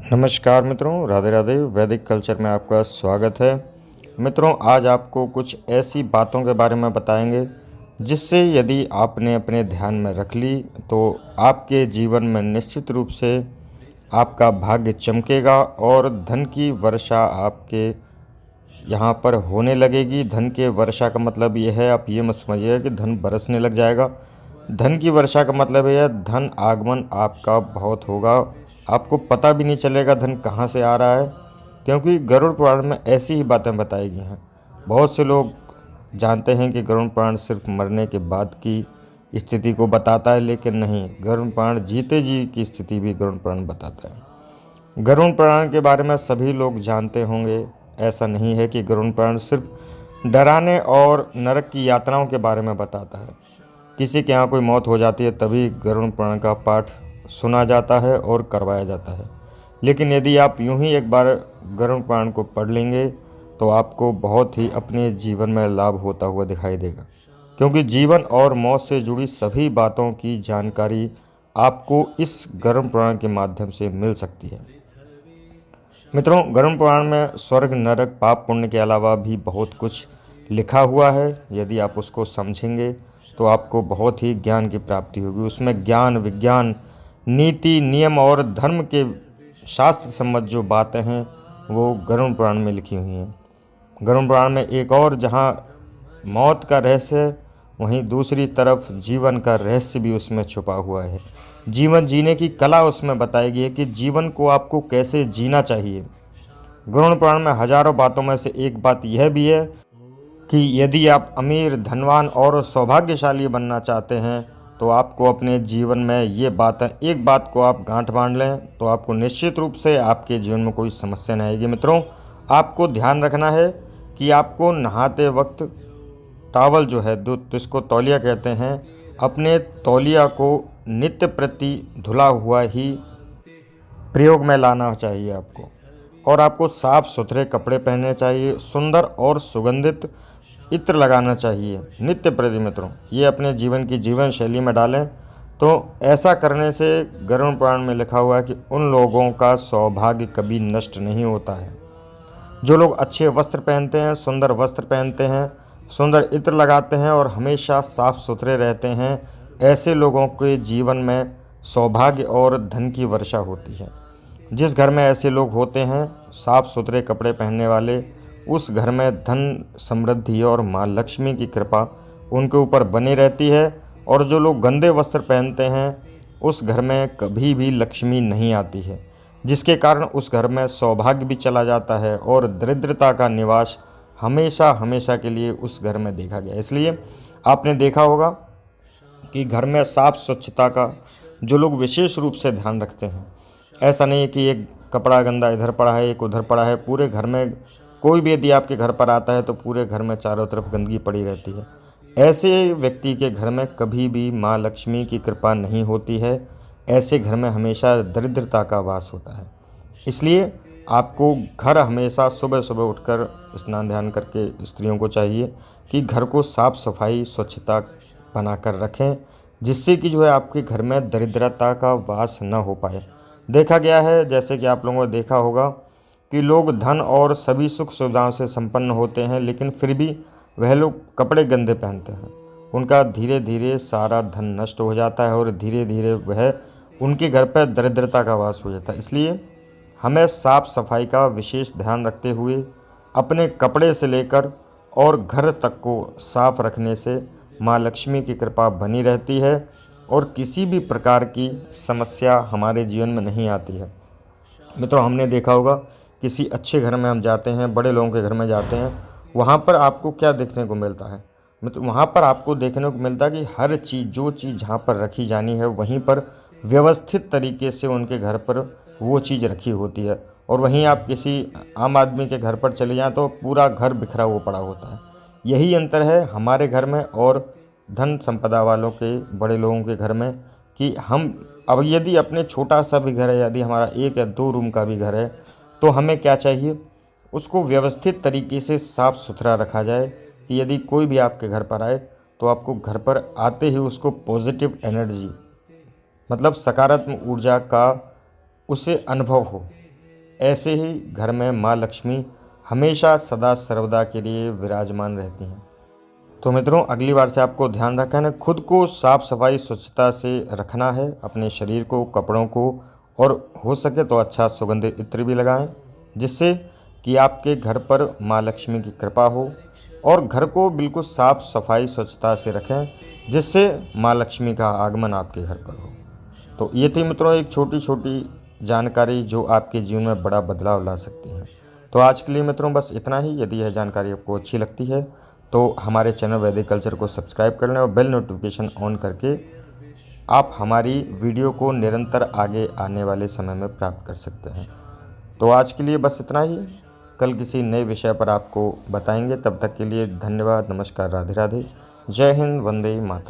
नमस्कार मित्रों, राधे राधे। वैदिक कल्चर में आपका स्वागत है। मित्रों, आज आपको कुछ ऐसी बातों के बारे में बताएंगे जिससे यदि आपने अपने ध्यान में रख ली तो आपके जीवन में निश्चित रूप से आपका भाग्य चमकेगा और धन की वर्षा आपके यहाँ पर होने लगेगी। धन के वर्षा का मतलब ये है, आप ये मत समझिएगा कि धन बरसने लग जाएगा। धन की वर्षा का मतलब है धन आगमन आपका बहुत होगा, आपको पता भी नहीं चलेगा धन कहाँ से आ रहा है, क्योंकि गरुड़ पुराण में ऐसी ही बातें बताई गई हैं। बहुत से लोग जानते हैं कि गरुड़ पुराण सिर्फ मरने के बाद की स्थिति को बताता है, लेकिन नहीं, गरुड़ पुराण जीते जी की स्थिति भी गरुड़ पुराण बताता है। गरुड़ पुराण के बारे में सभी लोग जानते होंगे। ऐसा नहीं है कि गरुड़ पुराण सिर्फ डराने और नरक की यातनाओं के बारे में बताता है। किसी के यहाँ कोई मौत हो जाती है तभी गरुड़ पुराण का पाठ सुना जाता है और करवाया जाता है। लेकिन यदि आप यूं ही एक बार गरुड़ पुराण को पढ़ लेंगे तो आपको बहुत ही अपने जीवन में लाभ होता हुआ दिखाई देगा, क्योंकि जीवन और मौत से जुड़ी सभी बातों की जानकारी आपको इस गरुड़ पुराण के माध्यम से मिल सकती है। मित्रों, गरुड़ पुराण में स्वर्ग, नरक, पाप पुण्य के अलावा भी बहुत कुछ लिखा हुआ है। यदि आप उसको समझेंगे तो आपको बहुत ही ज्ञान की प्राप्ति होगी। उसमें ज्ञान, विज्ञान, नीति, नियम और धर्म के शास्त्र सम्मत जो बातें हैं वो गरुड़ पुराण में लिखी हुई हैं। गरुड़ पुराण में एक और जहाँ मौत का रहस्य है, वहीं दूसरी तरफ जीवन का रहस्य भी उसमें छुपा हुआ है। जीवन जीने की कला उसमें बताई गई है कि जीवन को आपको कैसे जीना चाहिए। गरुड़ पुराण में हजारों बातों में से एक बात यह भी है कि यदि आप अमीर, धनवान और सौभाग्यशाली बनना चाहते हैं तो आपको अपने जीवन में ये बातें, एक बात को आप गांठ बांध लें तो आपको निश्चित रूप से आपके जीवन में कोई समस्या नहीं आएगी। मित्रों, आपको ध्यान रखना है कि आपको नहाते वक्त टावल जो है, जिसको तौलिया कहते हैं, अपने तौलिया को नित्य प्रति धुला हुआ ही प्रयोग में लाना चाहिए आपको। और आपको साफ सुथरे कपड़े पहनने चाहिए, सुंदर और सुगंधित इत्र लगाना चाहिए नित्य प्रति। मित्रों, ये अपने जीवन की जीवन शैली में डालें तो ऐसा करने से गरुड़ पुराण में लिखा हुआ है कि उन लोगों का सौभाग्य कभी नष्ट नहीं होता है। जो लोग अच्छे वस्त्र पहनते हैं, सुंदर वस्त्र पहनते हैं, सुंदर इत्र लगाते हैं और हमेशा साफ सुथरे रहते हैं, ऐसे लोगों के जीवन में सौभाग्य और धन की वर्षा होती है। जिस घर में ऐसे लोग होते हैं, साफ सुथरे कपड़े पहनने वाले, उस घर में धन, समृद्धि और माँ लक्ष्मी की कृपा उनके ऊपर बनी रहती है। और जो लोग गंदे वस्त्र पहनते हैं, उस घर में कभी भी लक्ष्मी नहीं आती है, जिसके कारण उस घर में सौभाग्य भी चला जाता है और दरिद्रता का निवास हमेशा हमेशा के लिए उस घर में देखा गया। इसलिए आपने देखा होगा कि घर में साफ स्वच्छता का जो लोग विशेष रूप से ध्यान रखते हैं, ऐसा नहीं है कि एक कपड़ा गंदा इधर पड़ा है, एक उधर पड़ा है। पूरे घर में कोई भी यदि आपके घर पर आता है तो पूरे घर में चारों तरफ गंदगी पड़ी रहती है। ऐसे व्यक्ति के घर में कभी भी माँ लक्ष्मी की कृपा नहीं होती है। ऐसे घर में हमेशा दरिद्रता का वास होता है। इसलिए आपको घर हमेशा सुबह सुबह उठकर स्नान ध्यान करके स्त्रियों को चाहिए कि घर को साफ सफाई, स्वच्छता बनाकर रखें, जिससे कि जो है आपके घर में दरिद्रता का वास न हो पाए। देखा गया है, जैसे कि आप लोगों ने देखा होगा कि लोग धन और सभी सुख सुविधाओं से संपन्न होते हैं, लेकिन फिर भी वह लोग कपड़े गंदे पहनते हैं। उनका धीरे धीरे सारा धन नष्ट हो जाता है और धीरे धीरे वह उनके घर पर दरिद्रता का वास हो जाता है। इसलिए हमें साफ सफाई का विशेष ध्यान रखते हुए अपने कपड़े से लेकर और घर तक को साफ रखने से माँ लक्ष्मी की कृपा बनी रहती है और किसी भी प्रकार की समस्या हमारे जीवन में नहीं आती है। मित्रों, हमने देखा होगा किसी अच्छे घर में हम जाते हैं, बड़े लोगों के घर में जाते हैं, वहाँ पर आपको क्या देखने को मिलता है? मतलब वहाँ पर आपको देखने को मिलता है कि हर चीज़, जो चीज़ जहाँ पर रखी जानी है वहीं पर व्यवस्थित तरीके से उनके घर पर वो चीज़ रखी होती है। और वहीं आप किसी आम आदमी के घर पर चले जाएँ तो पूरा घर बिखरा हुआ पड़ा होता है। यही अंतर है हमारे घर में और धन संपदा वालों के, बड़े लोगों के घर में, कि हम अब यदि अपने छोटा सा भी घर है, यदि हमारा 1 या 2 रूम का भी घर है, तो हमें क्या चाहिए, उसको व्यवस्थित तरीके से साफ़ सुथरा रखा जाए कि यदि कोई भी आपके घर पर आए तो आपको घर पर आते ही उसको पॉजिटिव एनर्जी, मतलब सकारात्मक ऊर्जा का उसे अनुभव हो। ऐसे ही घर में माँ लक्ष्मी हमेशा सदा सर्वदा के लिए विराजमान रहती हैं। तो मित्रों, अगली बार से आपको ध्यान रखना है, खुद को साफ सफाई स्वच्छता से रखना है, अपने शरीर को, कपड़ों को, और हो सके तो अच्छा सुगंधित इत्र भी लगाएं, जिससे कि आपके घर पर माँ लक्ष्मी की कृपा हो, और घर को बिल्कुल साफ सफाई स्वच्छता से रखें, जिससे माँ लक्ष्मी का आगमन आपके घर पर हो। तो ये थी मित्रों एक छोटी छोटी जानकारी जो आपके जीवन में बड़ा बदलाव ला सकती है। तो आज के लिए मित्रों बस इतना ही। यदि यह जानकारी आपको अच्छी लगती है तो हमारे चैनल वैदिक कल्चर को सब्सक्राइब कर लें और बेल नोटिफिकेशन ऑन करके आप हमारी वीडियो को निरंतर आगे आने वाले समय में प्राप्त कर सकते हैं। तो आज के लिए बस इतना ही। कल किसी नए विषय पर आपको बताएंगे। तब तक के लिए धन्यवाद, नमस्कार, राधे राधे, जय हिंद, वंदे मातरम।